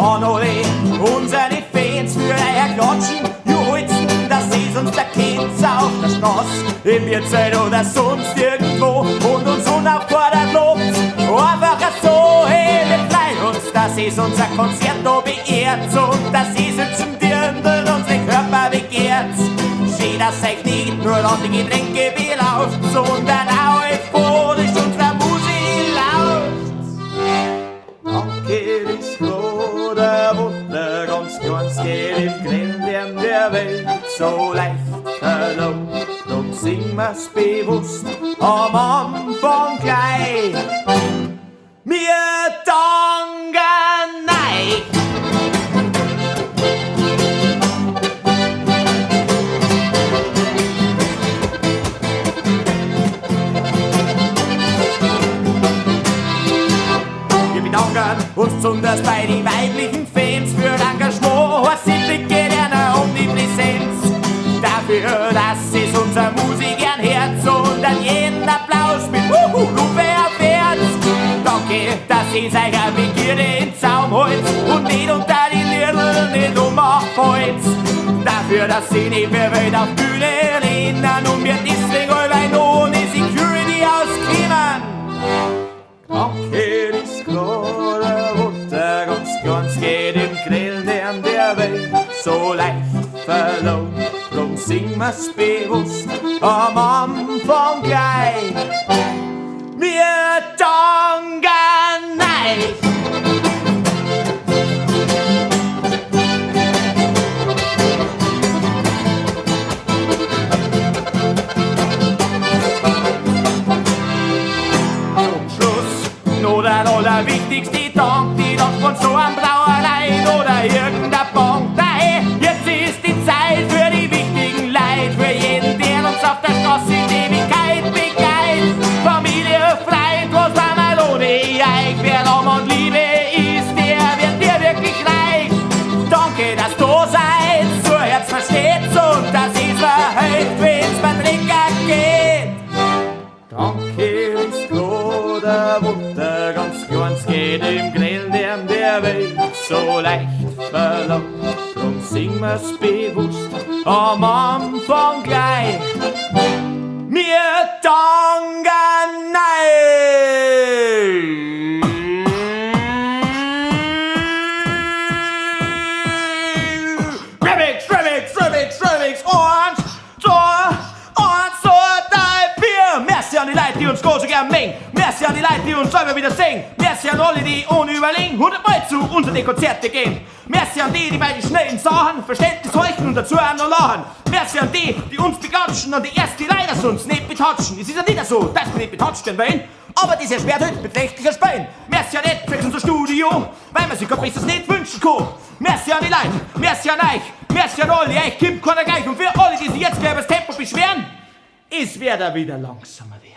an alle unsere Fans für euer Klatschen. Ihr holzen, das ist uns der Kids auf der Straße, im Bierzelt oder sonst irgendwo und uns unaufgefordert lobt. Einfach so, hey, wir freuen uns, das ist unser Konzert, da beehrt und das ist jetzt im Dirndl unsere Körper begehrt. Schön, dass euch nicht nur an die Getränke belauscht, sondern auch euphorisch unserer Musik lauscht. Danke, das Gott, der Wunder, ganz geht im Grellendern der Welt so leicht erlaubt. Drum singen wir's bewusst am Anfang gleich. Wir danken euch. Wir bedanken uns besonders bei den weiblichen Fans für das Engagement, sie blicke der Omnipräsenz. Dafür, dass es unser Musik gern Herz und an jeden Applaus mit Lupe erfährt. Danke, dass ihr eurer Begierde in Zaum holt und nicht unter die Lidl nicht umfällt. Dafür, dass sie nicht mehr weit auf Bühne lehnen und wir deswegen allweil ohne Security auskommen. Danke, das gerade Wunder, ganz geht im Grellendern der Welt so leicht verloren. Drum singen wir's bewusst am Anfang gleich. Wir danken euch. Zum Schluss nur der allerwichtigste Dank, die Dank von so einem Brauerei oder irgendeiner Bank. Daher, jetzt ist die Zeit für die wichtigen Leute, für jeden, der uns auf der Straße in Ewigkeit begleitet. Familie, Freund, was war mal ohne euch? Wer Raum und Liebe ist, der wird dir wirklich reich. Danke, dass du seid, so Herz versteht's und dass es verhilft, wenn's beim Trinker geht. Danke, ist Gott, der Wunder, ganz geht im Grellendern der Welt so leicht verloren. Drum singen wir's bewusst am Anfang gleich. Wir danken euch. Remix, 1, 2, 3, 4. Merci an die Leute, die uns groß so gern mengen. Merci an die Leute, die uns selber wieder singen. Merci an alle, die ohne Überlegen 100-mal zu unseren Konzerte gehen. Merci an die bei den schnellen Sachen Verständnis heuchen und dazu auch noch lachen. Merci an die uns beklatschen und die erst die leider sonst nicht betatschen. Es ist ja nicht so, dass wir nicht betatscht werden wollen, aber das erschwert heute mit rechtlicher Spielen. Merci an Netflix, unser Studio, weil man sich gar besseres nicht wünschen kann. Merci an die Leute, merci an euch, merci an alle, euch kommt keiner gleich. Und für alle, die sich jetzt gleich über das Tempo beschweren, es wird wieder langsamer werden.